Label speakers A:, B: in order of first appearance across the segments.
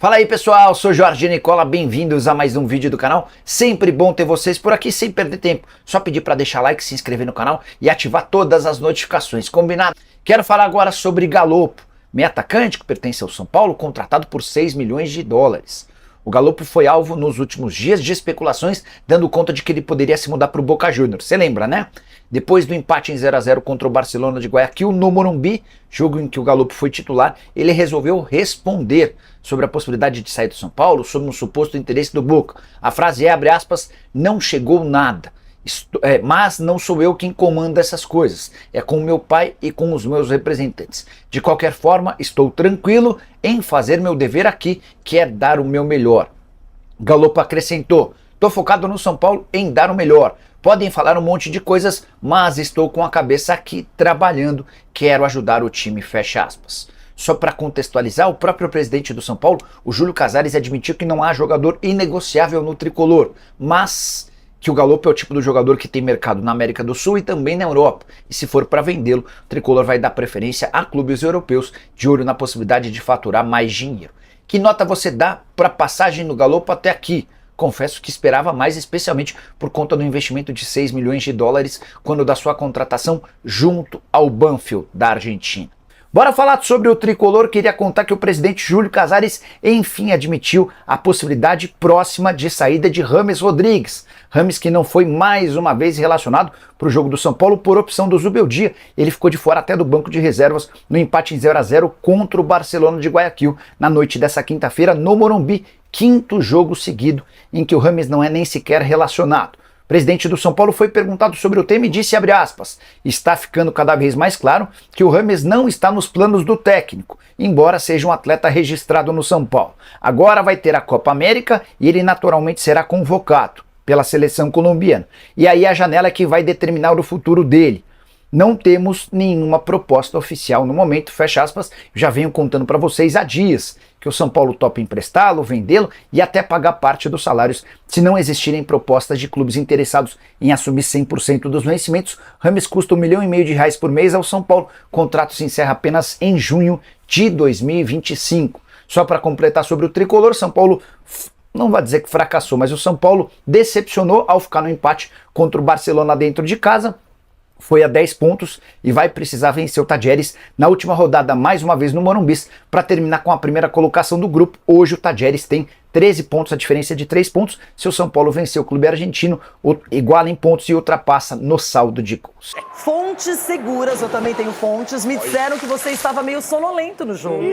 A: Fala aí pessoal, sou Jorge Nicola, bem-vindos a mais um vídeo do canal. Sempre bom ter vocês por aqui sem perder tempo. Só pedir para deixar like, se inscrever no canal e ativar todas as notificações, combinado? Quero falar agora sobre Galopo, meio atacante que pertence ao São Paulo, contratado por 6 milhões de dólares. O Galopo foi alvo nos últimos dias de especulações, dando conta de que ele poderia se mudar para o Boca Juniors. Você lembra, né? Depois do empate em 0 a 0 contra o Barcelona de Guayaquil no Morumbi, jogo em que o Galopo foi titular, ele resolveu responder sobre a possibilidade de sair do São Paulo, sobre um suposto interesse do Boca. A frase é, abre aspas, não chegou nada. Mas não sou eu quem comanda essas coisas, é com meu pai e com os meus representantes. De qualquer forma, estou tranquilo em fazer meu dever aqui, que é dar o meu melhor. Galopo acrescentou, estou focado no São Paulo em dar o melhor. Podem falar um monte de coisas, mas estou com a cabeça aqui trabalhando, quero ajudar o time, fecha aspas. Só para contextualizar, o próprio presidente do São Paulo, o Júlio Casares, admitiu que não há jogador inegociável no tricolor, mas que o Galopo é o tipo do jogador que tem mercado na América do Sul e também na Europa. E se for para vendê-lo, o tricolor vai dar preferência a clubes europeus, de olho na possibilidade de faturar mais dinheiro. Que nota você dá para a passagem do Galopo até aqui? Confesso que esperava mais, especialmente por conta do investimento de 6 milhões de dólares quando da sua contratação junto ao Banfield da Argentina. Bora falar sobre o tricolor. Queria contar que o presidente Júlio Casares enfim admitiu a possibilidade próxima de saída de James Rodrigues. James que não foi mais uma vez relacionado para o jogo do São Paulo por opção do Zubeldia. Ele ficou de fora até do banco de reservas no empate em 0 a 0 contra o Barcelona de Guayaquil na noite dessa quinta-feira no Morumbi. Quinto jogo seguido em que o James não é nem sequer relacionado. O presidente do São Paulo foi perguntado sobre o tema e disse, abre aspas, está ficando cada vez mais claro que o James não está nos planos do técnico, embora seja um atleta registrado no São Paulo. Agora vai ter a Copa América e ele naturalmente será convocado pela seleção colombiana. E aí a janela que vai determinar o futuro dele. Não temos nenhuma proposta oficial no momento, fecha aspas, já venho contando para vocês há dias que o São Paulo topa emprestá-lo, vendê-lo e até pagar parte dos salários se não existirem propostas de clubes interessados em assumir 100% dos vencimentos. James custa R$1,5 milhão por mês ao São Paulo, o contrato se encerra apenas em junho de 2025. Só para completar sobre o tricolor, São Paulo não vai dizer que fracassou, mas o São Paulo decepcionou ao ficar no empate contra o Barcelona dentro de casa. Foi a 10 pontos e vai precisar vencer o Tajeres na última rodada mais uma vez no Morumbi para terminar com a primeira colocação do grupo. Hoje o Tajeres tem 13 pontos, a diferença é de 3 pontos. Se o São Paulo vencer o clube argentino, iguala em pontos e ultrapassa no saldo de gols.
B: Fontes seguras, eu também tenho fontes, me disseram que você estava meio sonolento no jogo.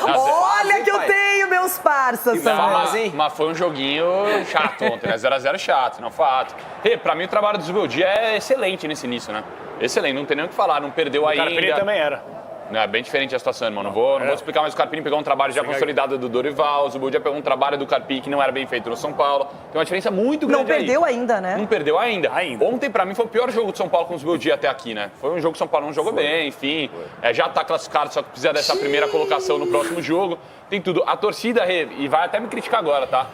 B: Olha que eu tenho meus parças também.
C: Mas foi um joguinho chato ontem, né? 0 a 0 chato, não fato. Pra mim o trabalho do Zubeldia é excelente nesse início, né? Excelente, não tem nem o que falar, não perdeu ainda. O
D: Carpini também era.
C: É bem diferente a situação, irmão. Não vou explicar, mas o Carpini pegou um trabalho já consolidado do Dorival, o Zubeldia pegou um trabalho do Carpini que não era bem feito no São Paulo. Tem uma diferença muito grande.
B: Não perdeu
C: aí.
B: ainda, né?
C: Não perdeu ainda. Ontem, pra mim, foi o pior jogo do São Paulo com o Zubeldia até aqui, né? Foi um jogo que o São Paulo não jogou bem, enfim. Já tá classificado, só que precisa dessa primeira colocação no próximo jogo. Tem tudo. A torcida, e vai até me criticar agora, tá?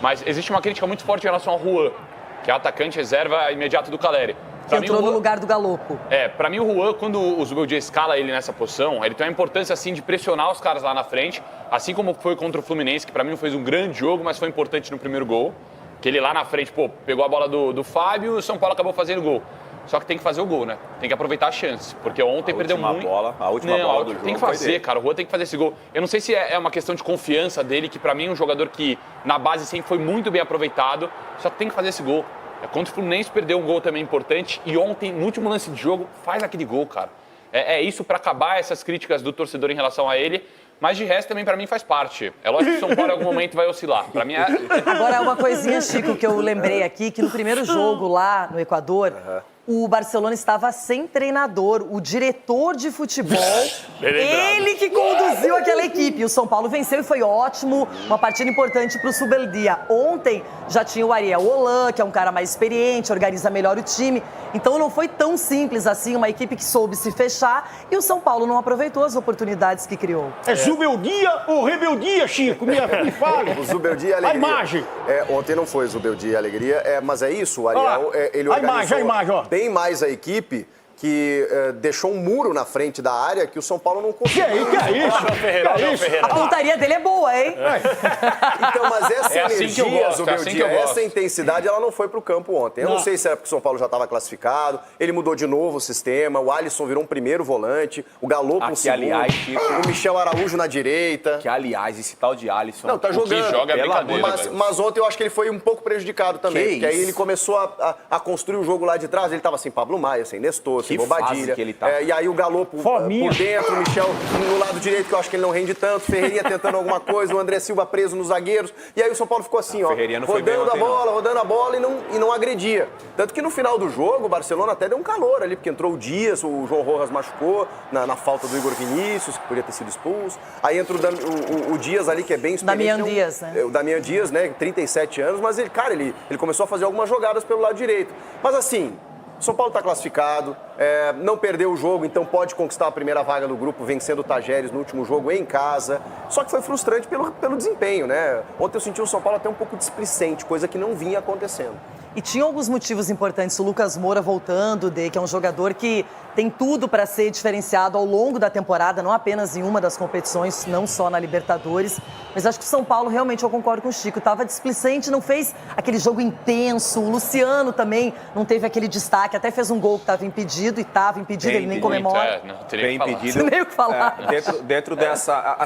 C: Mas existe uma crítica muito forte em relação ao Juan, que é o atacante reserva imediato do Caleri.
B: Que entrou no lugar do Galopo.
C: Pra mim o Juan, quando o Zubeldia escala ele nessa posição, ele tem uma importância assim de pressionar os caras lá na frente, assim como foi contra o Fluminense, que pra mim não fez um grande jogo, mas foi importante no primeiro gol, que ele lá na frente, pegou a bola do Fábio e o São Paulo acabou fazendo gol. Só que tem que fazer o gol, né? Tem que aproveitar a chance, porque ontem perdeu muito.
D: A última bola do jogo
C: tem que fazer, cara. O Juan tem que fazer esse gol. Eu não sei se é uma questão de confiança dele, que pra mim é um jogador que na base sempre foi muito bem aproveitado, só que tem que fazer esse gol. Contra o Fluminense perdeu um gol também importante e ontem, no último lance de jogo, faz aquele gol, cara. É isso para acabar essas críticas do torcedor em relação a ele, mas de resto também para mim faz parte. É lógico que o São Paulo em algum momento vai oscilar. Para mim é...
B: Agora é uma coisinha, Chico, que eu lembrei aqui, que no primeiro jogo lá no Equador, o Barcelona estava sem treinador, o diretor de futebol, ele que conduziu aquela equipe. O São Paulo venceu e foi ótimo, uma partida importante para o Zubeldia. Ontem já tinha o Ariel Holan, que é um cara mais experiente, organiza melhor o time. Então não foi tão simples assim, uma equipe que soube se fechar e o São Paulo não aproveitou as oportunidades que criou.
E: É Zubeldia ou rebeldia, Chico? Me fale.
F: O Zubeldia e a Alegria.
E: A imagem.
F: Ontem não foi Zubeldia e a Alegria, mas é isso, o Ariel, ele organizou
E: a imagem, ó.
F: bem mais a equipe que deixou um muro na frente da área que o São Paulo não conseguiu.
E: Que é isso?
B: A pontaria dele é boa, hein?
F: Então, mas essa
C: assim que eu
F: energia,
C: gosto,
F: Zubeldia,
C: eu gosto.
F: essa intensidade, ela não foi pro campo ontem. Eu não sei se era porque o São Paulo já estava classificado, ele mudou de novo o sistema, o Alisson virou um primeiro volante, o Galo um segundo,
G: aliás, Chico,
F: o Michel Araújo na direita.
G: que, aliás, esse tal de Alisson...
F: Não, tá jogando.
C: que joga é brincadeira, velho.
F: Mas ontem eu acho que ele foi um pouco prejudicado também.
G: Que
F: porque aí
G: isso?
F: ele começou a construir o jogo lá de trás. Ele tava sem Pablo Maia, sem Nestor, sem
G: Que
F: Bobadilha.
G: fase que ele tá.
F: E aí o Galo por dentro, o Michel no lado direito, que eu acho que ele não rende tanto, Ferreirinha tentando alguma coisa, o André Silva preso nos zagueiros. E aí o São Paulo ficou assim, ó,
G: Ferreirinha não foi bem
F: rodando a
G: ontem,
F: bola, rodando a bola e não agredia. Tanto que no final do jogo, o Barcelona até deu um calor ali, porque entrou o Dias, o João Rojas machucou na falta do Igor Vinícius, que podia ter sido expulso. Aí entra o Dias ali, que é bem experiente.
B: Damian Dias, né?
F: O Damian Dias, né, 37 anos, mas ele, cara, ele começou a fazer algumas jogadas pelo lado direito. Mas assim, o São Paulo está classificado, não perdeu o jogo, então pode conquistar a primeira vaga do grupo, vencendo o Tajeres no último jogo em casa. Só que foi frustrante pelo desempenho, né? Ontem eu senti o São Paulo até um pouco displicente, coisa que não vinha acontecendo.
B: E tinha alguns motivos importantes. O Lucas Moura voltando, que é um jogador que tem tudo para ser diferenciado ao longo da temporada, não apenas em uma das competições, não só na Libertadores. Mas acho que o São Paulo, realmente, eu concordo com o Chico, estava displicente, não fez aquele jogo intenso. O Luciano também não teve aquele destaque, até fez um gol que estava impedido, ele nem comemora.
C: Não teria
G: Bem
C: que falar.
G: impedido.
B: Nem o que falar.
G: Dentro dessa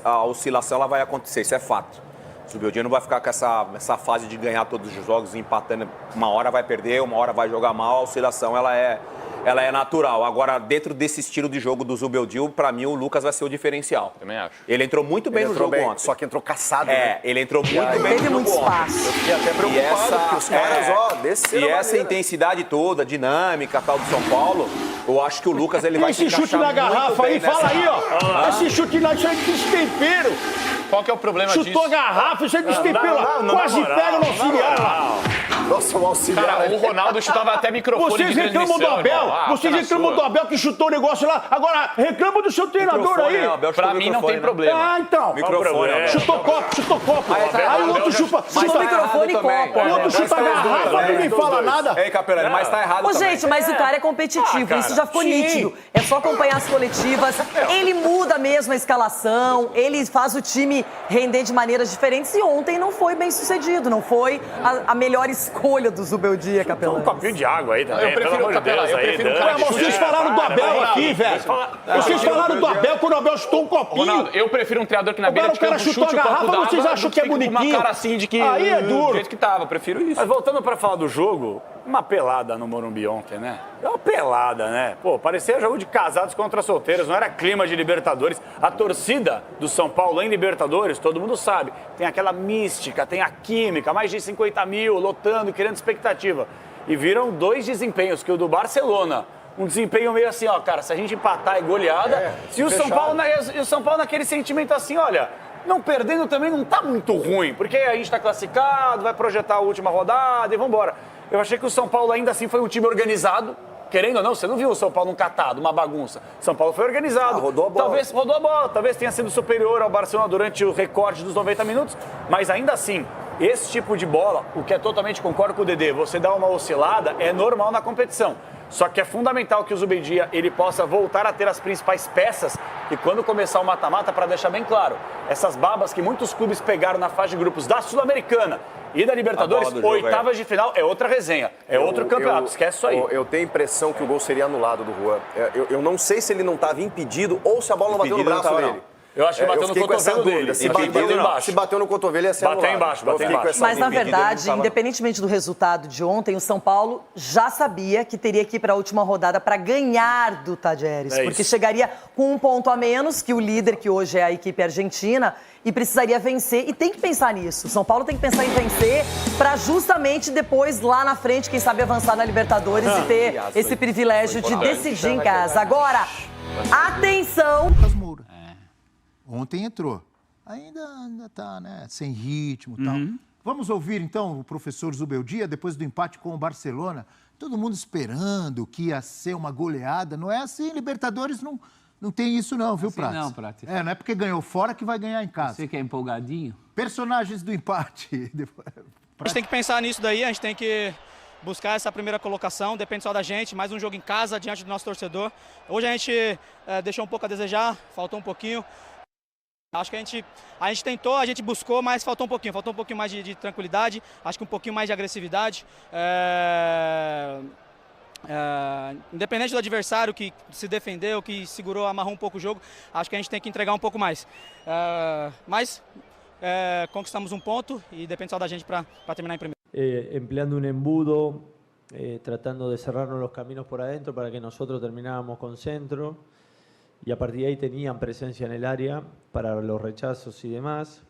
G: a oscilação, ela vai acontecer, isso é fato. O Zubeldia não vai ficar com essa fase de ganhar todos os jogos, empatando. Uma hora vai perder, uma hora vai jogar mal. A oscilação, ela é natural. Agora, dentro desse estilo de jogo do Zubeldia, pra mim, o Lucas vai ser o diferencial.
C: Também acho.
G: Ele entrou muito bem no jogo ontem.
F: Só que entrou caçado, né?
G: Ele entrou muito bem no
B: Teve
G: jogo
B: muito
G: ontem.
B: espaço.
F: Eu fiquei até preocupado, porque os caras, desceram
G: E
F: a
G: essa
F: maneira.
G: intensidade toda, dinâmica, tal, do São Paulo, eu acho que o Lucas, ele vai se
E: Esse chute
G: encaixar
E: na
G: muito
E: garrafa aí,
G: bem
E: fala
G: nessa-
E: aí, ó. Esse chute lá, isso aí é destempero.
C: Qual que é o problema
E: Chutou
C: disso?
E: a garrafa, isso aí destempero. Quase pega no auxiliar lá.
F: Nossa, o auxiliar.
C: Cara, o Ronaldo chutava até microfone
E: Vocês
C: de
E: reclamam do
C: transmissão,
E: Abel,
C: irmão.
E: vocês
C: tá na
E: reclamam
C: sua.
E: do Abel que chutou o negócio lá. Agora, reclamam do seu treinador
G: Microfone,
E: aí.
G: né? O Abel chutou
C: Pra
G: o
C: mim não tem
G: microfone, né?
C: problema.
E: Ah, então.
G: Microfone, Abel.
E: Chutou copo. Aí o outro chupa
B: Chutou microfone e
G: também.
B: copo.
E: o outro chupa a garrafa, ninguém fala nada.
G: Ei, Capelani, mas tá errado
B: Ô,
G: também.
B: gente, mas o cara é competitivo, isso já ficou nítido. É só acompanhar as coletivas. Ele muda mesmo a escalação, ele faz o time render de maneiras diferentes e ontem não foi bem sucedido, não foi a melhor escolha do Zubeldia,
D: Um
B: Capelani.
D: copinho de água aí também,
C: Eu prefiro
D: pelo amor de
C: o Capelani,
D: Deus.
C: eu
D: Aí,
C: prefiro um
D: Dani.
C: cara que
E: Vocês falaram do Abel aqui, velho. Vocês falaram do Abel quando o Abel chutou um copinho.
C: Ronaldo, eu prefiro um treinador que na beira
E: Agora
C: de
E: o cara
C: campo
E: chutou
C: chute
E: a
C: o copo
E: garrafa,
C: d'água
E: vocês acham
C: do
E: que é
C: fica com
E: bonitinho?
C: uma cara assim de que...
E: Aí é duro.
C: Do jeito que tava, eu prefiro isso.
D: Mas voltando pra falar do jogo, uma pelada no Morumbi ontem, né? É uma pelada, né? Pô, parecia jogo de casados contra solteiros, não era clima de Libertadores. A torcida do São Paulo em Libertadores, todo mundo sabe, tem aquela mística, tem a química, mais de 50 mil, lotando, criando expectativa. E viram dois desempenhos, que o do Barcelona, um desempenho meio assim, ó, cara, se a gente empatar é goleada, e o São Paulo naquele sentimento assim, olha... Não perdendo também não tá muito ruim, porque a gente tá classificado, vai projetar a última rodada e vambora. Eu achei que o São Paulo ainda assim foi um time organizado, querendo ou não, você não viu o São Paulo num catado, uma bagunça. São Paulo foi organizado.
F: Rodou a bola.
D: Talvez rodou a bola, talvez tenha sido superior ao Barcelona durante o recorde dos 90 minutos, mas ainda assim, esse tipo de bola, o que é totalmente concordo com o Dedê, você dá uma oscilada, é normal na competição. Só que é fundamental que o Zubeldia ele possa voltar a ter as principais peças e quando começar o mata-mata, para deixar bem claro, essas babas que muitos clubes pegaram na fase de grupos da Sul-Americana e da Libertadores, oitavas de final, é outra resenha, é outro campeonato, esquece isso aí.
F: Eu tenho a impressão que o gol seria anulado do Juan. Eu não sei se ele não estava impedido ou se a bola não bateu no
G: Impedido não
F: braço
G: tava,
F: dele.
C: Eu acho que bateu no
F: fiquei com essa
C: cotovelo
F: dúvida.
C: dele.
F: Se
C: Bateu
F: bateu no cotovelo, ia ser
D: Bateu
F: anulado.
D: embaixo,
F: Eu
D: bateu
F: fiquei com
D: embaixo.
F: essa
B: Mas, na
F: dúvida.
B: verdade, independentemente do resultado de ontem, o São Paulo já sabia que teria que ir para a última rodada para ganhar do Tajeres. Porque chegaria com um ponto a menos que o líder, que hoje é a equipe argentina, e precisaria vencer. E tem que pensar nisso. O São Paulo tem que pensar em vencer para justamente depois, lá na frente, quem sabe avançar na Libertadores e ter esse privilégio de decidir em casa. Agora, atenção!
H: Lucas Moura. Ontem entrou. Ainda tá, né, sem ritmo e tal. Vamos ouvir, então, o professor Zubeldia, depois do empate com o Barcelona. Todo mundo esperando que ia ser uma goleada. Não é assim, Libertadores não tem isso não, viu,
I: assim
H: Prates?
I: não, Prates.
H: Não é porque ganhou fora que vai ganhar em casa.
I: Você que é empolgadinho?
H: Personagens do empate.
J: A gente tem que pensar nisso daí, a gente tem que
I: buscar essa primeira colocação, depende só da gente, mais um jogo em casa, diante do nosso torcedor. Hoje a gente deixou um pouco a desejar, faltou um pouquinho. Acho que a gente tentou, a gente buscou, mas faltou um pouquinho mais de tranquilidade, acho que um pouquinho mais de agressividade. Independente do adversário que se defendeu, que segurou, amarrou um pouco o jogo, acho que a gente tem que entregar um pouco mais. Mas conquistamos um ponto e depende só da gente para terminar em primeiro.
J: Empleando un embudo, tratando de cerrarnos los caminos por adentro para que nosotros termináramos con centro. Y a partir de ahí tenían presencia en el área para los rechazos y demás.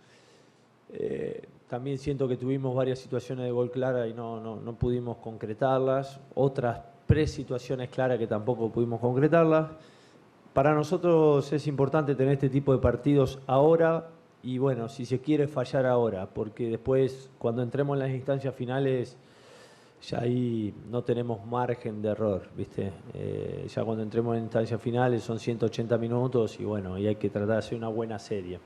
J: También siento que tuvimos varias situaciones de gol clara y no pudimos concretarlas. Otras pre-situaciones claras que tampoco pudimos concretarlas. Para nosotros es importante tener este tipo de partidos ahora y bueno, si se quiere fallar ahora, porque después cuando entremos en las instancias finales ya ahí no tenemos margen de error, ¿viste? Ya cuando entremos en instancias finales son 180 minutos y bueno, y hay que tratar de hacer una buena serie.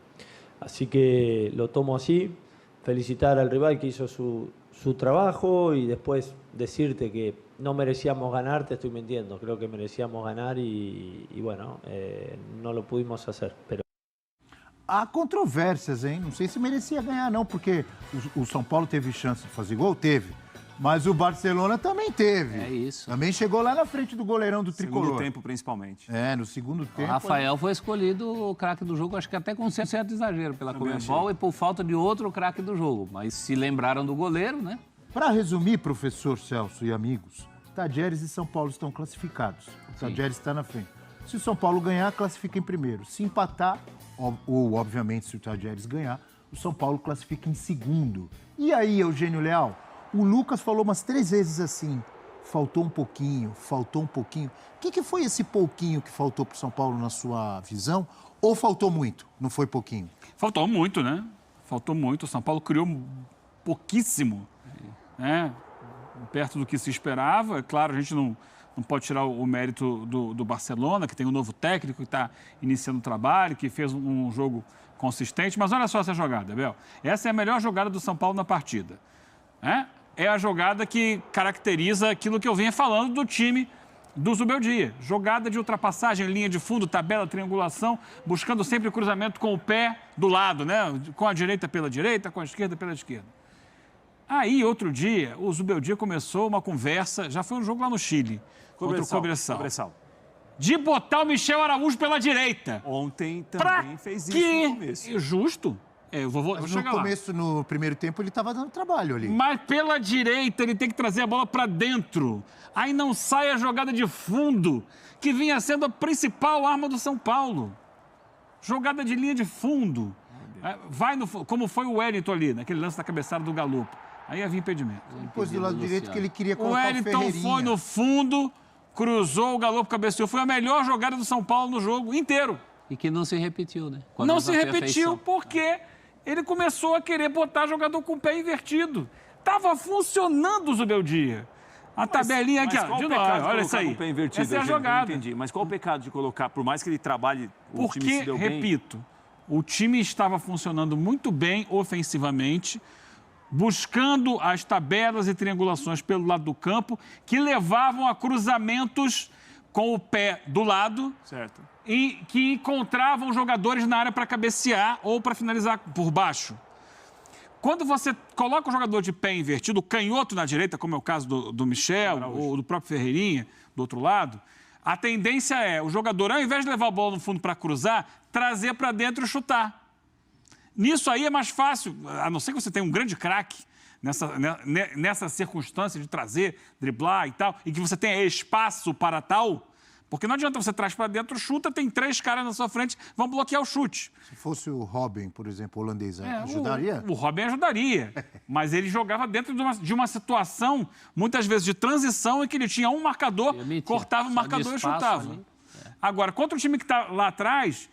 J: Así que lo tomo así, felicitar al rival que hizo su trabajo y después decirte que no merecíamos ganar, te estoy mintiendo, creo que merecíamos ganar y bueno, no lo pudimos hacer, pero...
H: Há controvérsias, hein? Não sei se merecia ganhar, não, porque o São Paulo teve chance de fazer gol? Teve. Mas o Barcelona também teve.
K: É isso.
H: Também chegou lá na frente do goleirão do Tricolor.
L: Segundo tempo, principalmente.
H: No segundo tempo.
K: O Rafael foi escolhido o craque do jogo, acho que até com certo exagero pela Conmebol e por falta de outro craque do jogo. Mas se lembraram do goleiro, né?
H: Para resumir, professor Celso e amigos, Tadieres e São Paulo estão classificados. O Tadieres está na frente. Se o São Paulo ganhar, classifica em primeiro. Se empatar, ou obviamente se o Tadieres ganhar, o São Paulo classifica em segundo. E aí, Eugênio Leal? O Lucas falou umas 3 vezes assim, faltou um pouquinho, faltou um pouquinho. O que foi esse pouquinho que faltou para o São Paulo na sua visão? Ou faltou muito, não foi pouquinho?
L: Faltou muito, né? Faltou muito. O São Paulo criou pouquíssimo, né? Perto do que se esperava. É claro, a gente não pode tirar o mérito do Barcelona, que tem um novo técnico, que está iniciando o trabalho, que fez um jogo consistente. Mas olha só essa jogada, Bel. Essa é a melhor jogada do São Paulo na partida. É a jogada que caracteriza aquilo que eu vinha falando do time do Zubeldia. Jogada de ultrapassagem, linha de fundo, tabela, triangulação, buscando sempre o cruzamento com o pé do lado, né? Com a direita pela direita, com a esquerda pela esquerda. Aí, outro dia, o Zubeldia começou uma conversa, já foi um jogo lá no Chile, contra o Cobressal. De botar o Michel Araújo pela direita.
M: Ontem também fez isso no começo.
L: Justo. Eu vou chegar lá.
H: No primeiro tempo, ele estava dando trabalho ali.
L: Mas pela direita, ele tem que trazer a bola para dentro. Aí não sai a jogada de fundo, que vinha sendo a principal arma do São Paulo. Jogada de linha de fundo. Como foi o Wellington ali, naquele lance da cabeçada do Galopo. Aí havia impedimento.
H: Depois do lado direito que ele queria colocar
L: o Wellington foi no fundo, cruzou, o Galopo cabeceou. Foi a melhor jogada do São Paulo no jogo inteiro.
K: E que não se repetiu, né?
L: Não se repetiu porque ele começou a querer botar jogador com o pé invertido. Tava funcionando o Zubeldia. A tabelinha aqui, ó. De novo, olha isso aí. Essa é a jogada.
M: Entendi. Mas qual o pecado de colocar, por mais que ele trabalhe, o time se deu bem?
L: Repito, o time estava funcionando muito bem ofensivamente, buscando as tabelas e triangulações pelo lado do campo, que levavam a cruzamentos com o pé do lado.
M: Certo.
L: E que encontravam jogadores na área para cabecear ou para finalizar por baixo. Quando você coloca o jogador de pé invertido, canhoto na direita, como é o caso do Michel ou do próprio Ferreirinha, do outro lado, a tendência é o jogador, ao invés de levar a bola no fundo para cruzar, trazer para dentro e chutar. Nisso aí é mais fácil, a não ser que você tenha um grande craque nessa circunstância de trazer, driblar e tal, e que você tenha espaço para tal. Porque não adianta você traz para dentro, chuta, tem 3 caras na sua frente, vão bloquear o chute.
H: Se fosse o Robin, por exemplo, holandês, ajudaria?
L: O Robin ajudaria, mas ele jogava dentro de uma situação, muitas vezes de transição, em que ele tinha um marcador, cortava o marcador e chutava. Agora, contra o time que está lá atrás,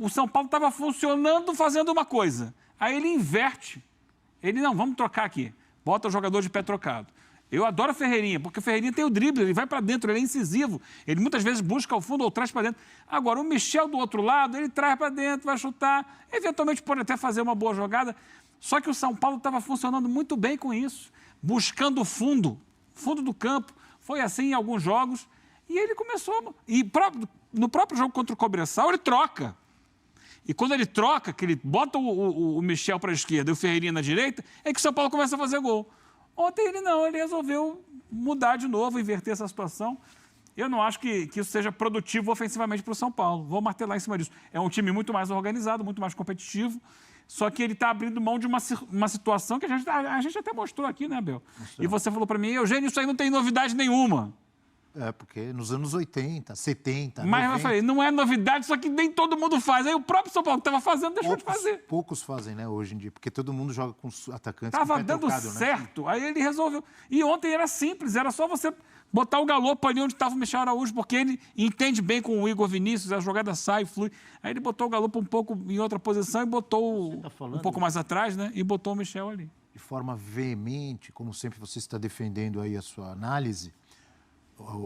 L: o São Paulo estava funcionando, fazendo uma coisa. Aí ele inverte. Ele, não, vamos trocar aqui. Bota o jogador de pé trocado. Eu adoro o Ferreirinha, porque o Ferreirinha tem o drible, ele vai para dentro, ele é incisivo. Ele muitas vezes busca ao fundo ou traz para dentro. Agora, o Michel do outro lado, ele traz para dentro, vai chutar, eventualmente pode até fazer uma boa jogada. Só que o São Paulo estava funcionando muito bem com isso, buscando o fundo fundo do campo. Foi assim em alguns jogos. E ele começou... E no próprio jogo contra o Cobressal, ele troca. E quando ele troca, que ele bota o Michel para a esquerda e o Ferreirinha na direita, é que o São Paulo começa a fazer gol. Ontem ele resolveu mudar de novo, inverter essa situação. Eu não acho que isso seja produtivo ofensivamente para o São Paulo. Vou martelar em cima disso. É um time muito mais organizado, muito mais competitivo, só que ele está abrindo mão de uma situação que a gente até mostrou aqui, né, Abel? E você falou para mim, Eugênio, isso aí não tem novidade nenhuma.
H: Porque nos anos 80, 70,
L: Mas
H: 90...
L: eu falei, não é novidade, só que nem todo mundo faz. Aí o próprio São Paulo que estava fazendo, deixou de fazer.
H: Poucos fazem, né, hoje em dia, porque todo mundo joga com atacantes.
L: Estava dando certo, aí ele resolveu. E ontem era simples, era só você botar o Galopo ali onde estava o Michel Araújo, porque ele entende bem com o Igor Vinícius, a jogada sai, flui. Aí ele botou o Galopo um pouco em outra posição e botou um pouco mais atrás, né, e botou o Michel ali.
H: De forma veemente, como sempre você está defendendo aí a sua análise,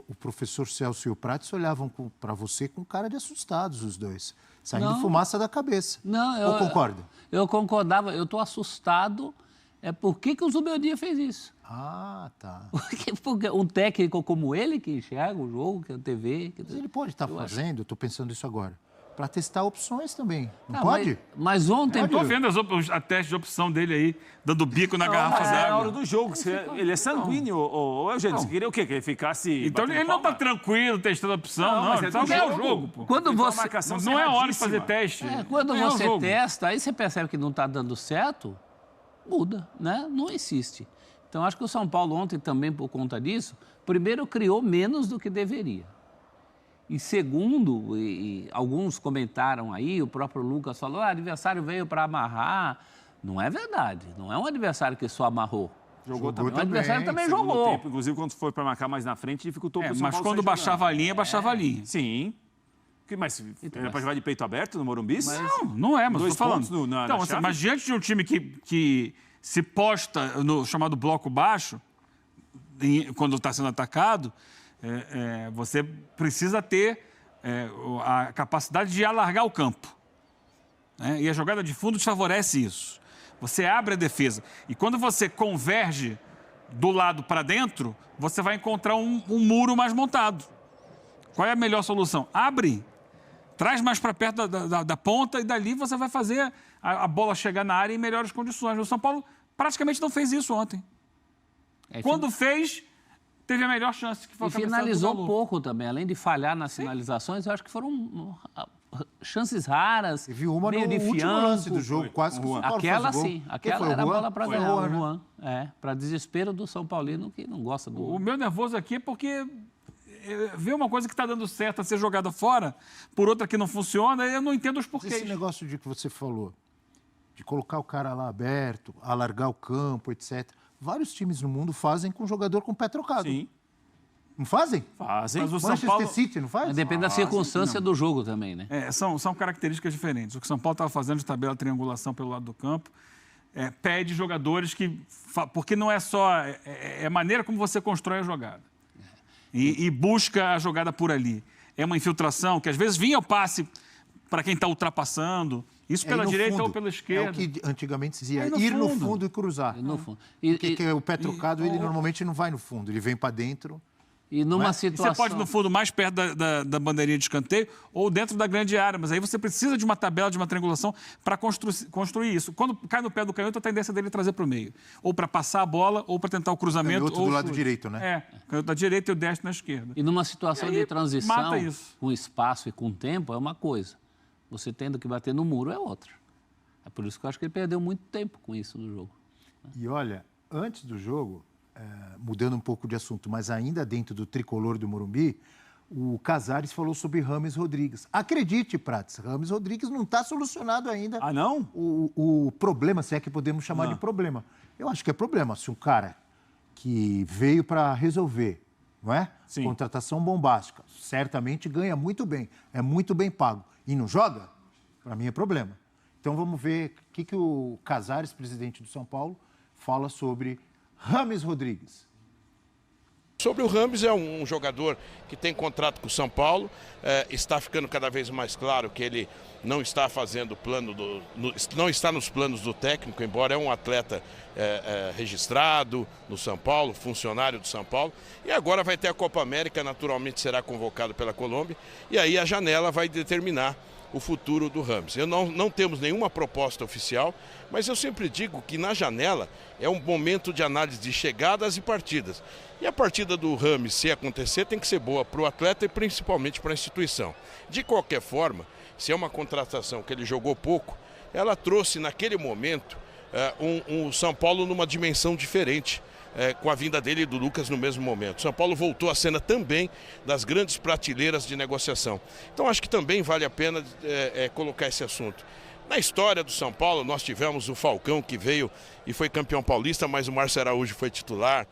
H: o professor Celso e o Prates olhavam para você com cara de assustados, os dois, saindo fumaça da cabeça.
K: Não,
H: Ou concorda?
K: Eu concordava, eu estou assustado. Por que o Zubeldia fez isso?
H: Ah, tá.
K: Porque um técnico como ele, que enxerga o jogo, que é a TV...
H: Mas ele pode estar fazendo, eu estou pensando isso agora, para testar opções também. Não
K: Ah,
H: pode?
K: Mas ontem...
L: Eu tô vendo a teste de opção dele aí, dando bico na garrafa
M: Mas
L: d'água.
M: é na hora do jogo. Ele é sanguíneo, Eugênio. Você queria o quê? Que ele ficasse...
L: Então ele não tá tranquilo testando a opção, não.
M: Mas
L: Ele
M: é
L: só
M: do
L: quer o
M: jogo.
L: jogo, pô.
K: Quando você...
L: Não é hora de fazer teste.
K: Quando
L: Não é o
K: você
L: jogo.
K: testa, aí você percebe que não está dando certo, muda, né? Não insiste. Então, acho que o São Paulo ontem também, por conta disso, primeiro criou menos do que deveria. E segundo, e alguns comentaram aí, o próprio Lucas falou, o adversário veio para amarrar. Não é verdade, não é um adversário que só amarrou.
M: Jogou
K: também. O
M: também.
K: adversário também
M: Segundo
K: jogou.
M: tempo, inclusive, quando foi para marcar mais na frente, dificultou para o São
L: Mas
M: Paulo
L: quando
M: sair
L: baixava a linha, baixava a linha.
M: Sim. Mas era para jogar de peito aberto no Morumbi?
L: Não é, mas
M: Dois
L: estou falando.
M: pontos na
L: Então,
M: chave?
L: mas diante de um time que se posta no chamado bloco baixo, quando está sendo atacado, você precisa ter a capacidade de alargar o campo. Né? E a jogada de fundo te favorece isso. Você abre a defesa. E quando você converge do lado para dentro, você vai encontrar um muro mais montado. Qual é a melhor solução? Abre. Traz mais para perto da ponta e dali você vai fazer a bola chegar na área em melhores condições. O São Paulo praticamente não fez isso ontem. Quando fez, teve a melhor chance. Que foi
K: e finalizou pouco também. Além de falhar nas finalizações, eu acho que foram chances raras.
H: Teve uma
K: meio
H: no
K: de
H: último
K: fianco.
H: lance do jogo, quase que o São Paulo
K: Aquela
H: fez o gol.
K: sim, aquela era a bola para ganhar. O Juan. Para desespero do São Paulino, que não gosta do...
L: O meu nervoso aqui é porque ver uma coisa que está dando certo a ser jogada fora, por outra que não funciona, eu não entendo os porquês.
H: Esse negócio de que você falou, de colocar o cara lá aberto, alargar o campo, etc. Vários times no mundo fazem com jogador com o pé trocado.
M: Sim.
H: Não fazem?
M: Fazem.
L: Mas o São
H: Manchester
L: Paulo...
H: City não faz?
K: Depende da circunstância do jogo também, né?
L: São características diferentes. O que o São Paulo estava fazendo de tabela de triangulação pelo lado do campo pede jogadores que... Porque não é só... É a maneira como você constrói a jogada. E busca a jogada por ali. É uma infiltração que às vezes vinha o passe para quem está ultrapassando. Isso pela direita ou pela esquerda.
H: É o que antigamente se dizia, ir no fundo e cruzar.
K: No fundo.
H: Porque o pé trocado, ele normalmente não vai no fundo, ele vem para dentro.
K: E numa situação...
L: Você pode ir no fundo mais perto da bandeirinha de escanteio ou dentro da grande área, mas aí você precisa de uma tabela, de uma triangulação para construir isso. Quando cai no pé do canhoto, a tendência dele é trazer para o meio. Ou para passar a bola, ou para tentar o cruzamento.
H: Canhoto do lado direito, né?
L: Canhoto da direita e o destro na esquerda.
K: E numa situação de transição,
L: mata isso.
K: com espaço e com tempo, é uma coisa. Você tendo que bater no muro é outra. É por isso que eu acho que ele perdeu muito tempo com isso no jogo.
H: E olha, antes do jogo... mudando um pouco de assunto, mas ainda dentro do tricolor do Morumbi, o Casares falou sobre Rames Rodrigues. Acredite, Prates, Rames Rodrigues não está solucionado ainda.
M: Ah, não?
H: O problema, se é que podemos chamar de problema. Eu acho que é problema. Se um cara que veio para resolver, não é?
M: Sim.
H: Contratação bombástica, certamente ganha muito bem, é muito bem pago, e não joga, para mim é problema. Então vamos ver o que o Casares, presidente do São Paulo, fala sobre Rames Rodrigues.
N: Sobre o Rames, é um jogador que tem contrato com o São Paulo, está ficando cada vez mais claro que ele não está fazendo não está nos planos do técnico, embora é um atleta registrado no São Paulo, funcionário do São Paulo, e agora vai ter a Copa América, naturalmente será convocado pela Colômbia, e aí a janela vai determinar o futuro do Rames. Não temos nenhuma proposta oficial, mas eu sempre digo que na janela é um momento de análise de chegadas e partidas. E a partida do Rames, se acontecer, tem que ser boa para o atleta e principalmente para a instituição. De qualquer forma, se é uma contratação que ele jogou pouco, ela trouxe naquele momento o São Paulo numa dimensão diferente. Com a vinda dele e do Lucas no mesmo momento. São Paulo voltou à cena também das grandes prateleiras de negociação. Então acho que também vale a pena colocar esse assunto. Na história do São Paulo, nós tivemos o Falcão, que veio e foi campeão paulista, mas o Márcio Araújo foi titular.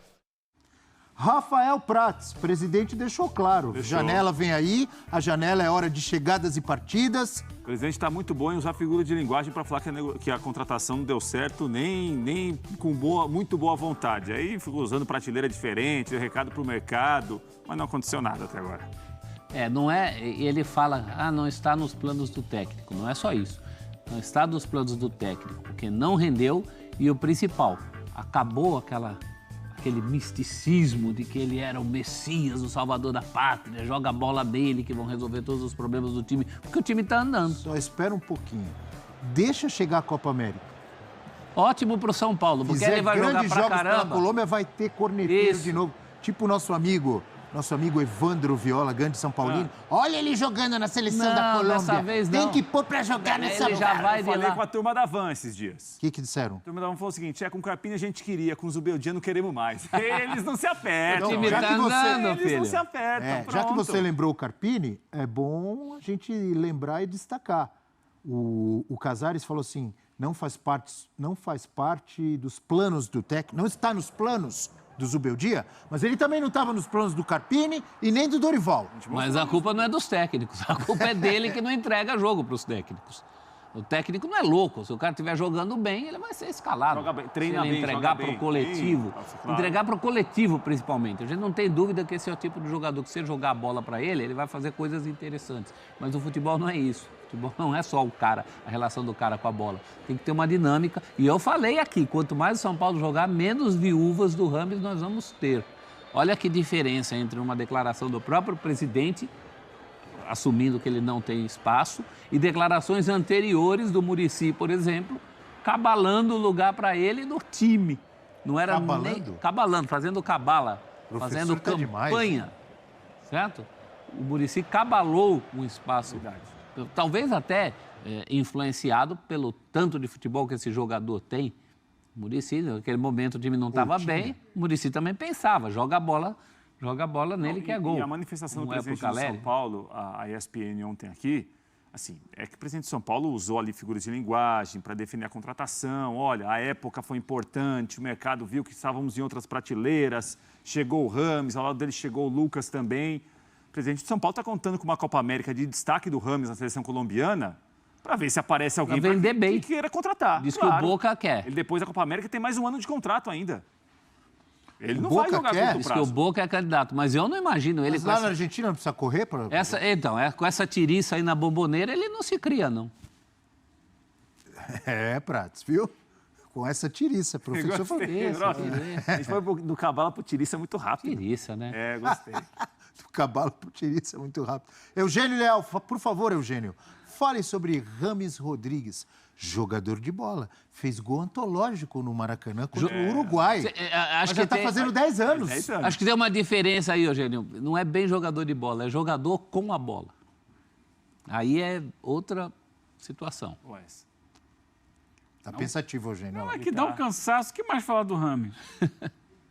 H: Rafael Prats, presidente, deixou claro. Janela vem aí, a janela é hora de chegadas e partidas.
M: O presidente está muito bom em usar figura de linguagem para falar que a contratação não deu certo, nem com muito boa vontade. Aí ficou usando prateleira diferente, recado para o mercado, mas não aconteceu nada até agora.
K: Não é... Ele fala, não está nos planos do técnico. Não é só isso. Não está nos planos do técnico, porque não rendeu e o principal, acabou aquele misticismo de que ele era o Messias, o salvador da pátria, joga a bola dele que vão resolver todos os problemas do time, porque o time está andando.
H: Só espera um pouquinho. Deixa chegar a Copa América.
K: Ótimo pro São Paulo, porque ele vai jogar pra caramba.
H: A Colômbia vai ter corneteiro de novo. Tipo o nosso amigo Evandro Viola, grande São Paulino. Olha ele jogando na seleção da Colômbia.
K: Dessa vez não.
H: Tem que pôr pra jogar nessa
K: Ele já vai
M: Eu falei com a turma da Van esses dias.
H: O que disseram?
M: A turma da Van falou o seguinte, com o Carpini a gente queria, com o Zubeldia não queremos mais. Eles não se apertam.
K: O time tá andando,
M: Eles não se apertam,
H: já que você lembrou o Carpini, é bom a gente lembrar e destacar. O Casares falou assim, não faz parte dos planos do técnico, não está nos planos do Zubeldia, mas ele também não estava nos planos do Carpini e nem do Dorival.
K: Mas a culpa não é dos técnicos, a culpa é dele que não entrega jogo para os técnicos. O técnico não é louco, se o cara estiver jogando bem, ele vai ser escalado.
M: Joga bem, treina
K: se ele
M: bem,
K: entregar para o coletivo,
M: claro.
K: Entregar para o coletivo principalmente. A gente não tem dúvida que esse é o tipo de jogador que se você jogar a bola para ele vai fazer coisas interessantes. Mas o futebol não é isso. O futebol não é só o cara, a relação do cara com a bola. Tem que ter uma dinâmica. E eu falei aqui, quanto mais o São Paulo jogar, menos viúvas do Rames nós vamos ter. Olha que diferença entre uma declaração do próprio presidente, assumindo que ele não tem espaço, e declarações anteriores do Muricy, por exemplo, cabalando o lugar para ele no time. Não era nem... Cabalando, fazendo cabala, fazendo campanha, certo? O Muricy cabalou um espaço, talvez até influenciado pelo tanto de futebol que esse jogador tem. O Muricy, naquele momento o time não estava bem, o Muricy também pensava, joga a bola nele que é gol.
M: E a manifestação do presidente do São Paulo, a ESPN ontem aqui, assim, é que o presidente de São Paulo usou ali figuras de linguagem para definir a contratação. Olha, a época foi importante, o mercado viu que estávamos em outras prateleiras, chegou o Rames, ao lado dele chegou o Lucas também. O presidente de São Paulo está contando com uma Copa América de destaque do Rames na seleção colombiana para ver se aparece alguém que queira contratar.
K: Diz que o Boca quer.
M: Ele depois da Copa América tem mais um ano de contrato ainda. Ele não vai jogar curto
K: Diz que o Boca é candidato, mas eu não imagino ele...
H: Mas lá na Argentina não precisa correr para...
K: Então, com essa tiriça aí na bomboneira, ele não se cria, não.
H: Prats, viu? Com essa tiriça, professor.
M: A gente foi do cavalo para o tiriça muito rápido.
K: Tiriça, né?
M: Gostei.
H: Do cavalo para o tiriça muito rápido. Eugênio Leal, por favor, Eugênio, fale sobre Rames Rodrigues, jogador de bola. Fez gol antológico no Maracanã contra o Uruguai.
K: Acho que
H: já está fazendo 10 anos.
K: Acho que tem uma diferença aí, Eugênio. Não é bem jogador de bola, é jogador com a bola. Aí é outra situação.
H: Tá pensativo, Eugênio.
L: Não, é que dá um cansaço. O que mais falar do Rames?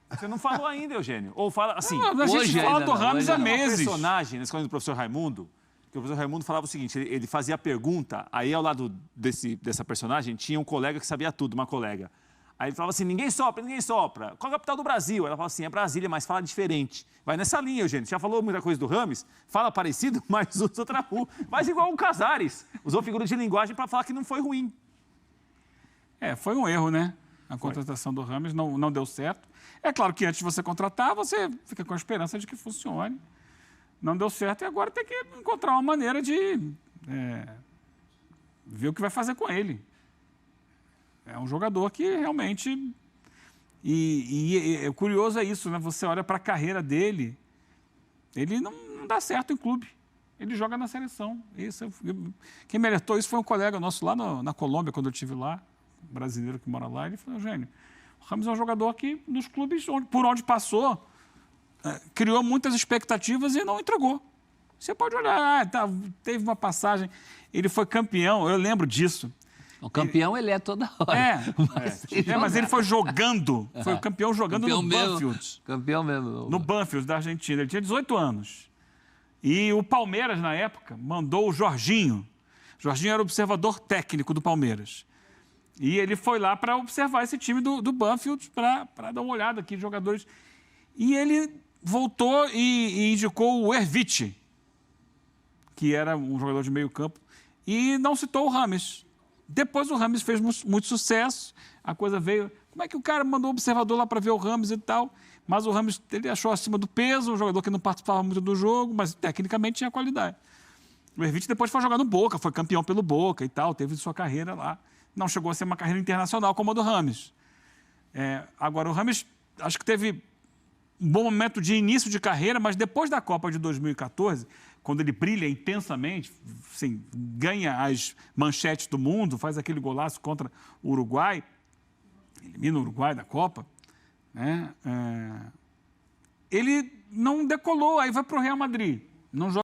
M: Você não falou ainda, Eugênio. Ou fala assim...
L: a gente fala do Rames há meses.
M: Um personagem, nessa coisa do professor Raimundo, que o professor Raimundo falava o seguinte, ele fazia a pergunta, aí ao lado dessa personagem tinha um colega que sabia tudo, uma colega. Aí ele falava assim, ninguém sopra. Qual a capital do Brasil? Ela falava assim, é Brasília, mas fala diferente. Vai nessa linha, Eugênio. Você já falou muita coisa do Rames, fala parecido, mas usa outra rua. Mas igual o Casares, usou figura de linguagem para falar que não foi ruim.
L: Foi um erro, né? a contratação do Rames, não deu certo. É claro que antes de você contratar, você fica com a esperança de que funcione. Não deu certo e agora tem que encontrar uma maneira de ver o que vai fazer com ele. É um jogador que realmente... E o curioso é isso, né? Você olha para a carreira dele, ele não dá certo em clube. Ele joga na seleção. Quem me alertou isso foi um colega nosso lá na Colômbia, quando eu estive lá, um brasileiro que mora lá. Ele falou, Eugênio, o Rames é um jogador que nos clubes por onde passou, criou muitas expectativas e não entregou. Você pode olhar, teve uma passagem, ele foi campeão, eu lembro disso.
K: O campeão ele é toda hora.
L: Mas ele foi jogando, foi o campeão jogando no Banfield.
K: Campeão mesmo.
L: No Banfield da Argentina, ele tinha 18 anos. E o Palmeiras, na época, mandou o Jorginho. O Jorginho era observador técnico do Palmeiras. E ele foi lá para observar esse time do Banfield, para dar uma olhada aqui, jogadores. E ele voltou e indicou o Erviti, que era um jogador de meio campo, e não citou o Rames. Depois o Rames fez muito sucesso, a coisa veio... Como é que o cara mandou o observador lá para ver o Rames e tal? Mas o Rames, ele achou acima do peso, um jogador que não participava muito do jogo, mas tecnicamente tinha qualidade. O Erviti depois foi jogar no Boca, foi campeão pelo Boca e tal, teve sua carreira lá. Não chegou a ser uma carreira internacional como a do Rames. Agora, o Rames, acho que teve um bom momento de início de carreira, mas depois da Copa de 2014, quando ele brilha intensamente, assim, ganha as manchetes do mundo, faz aquele golaço contra o Uruguai, elimina o Uruguai da Copa, né? Ele não decolou, aí vai para o Real Madrid. Não joga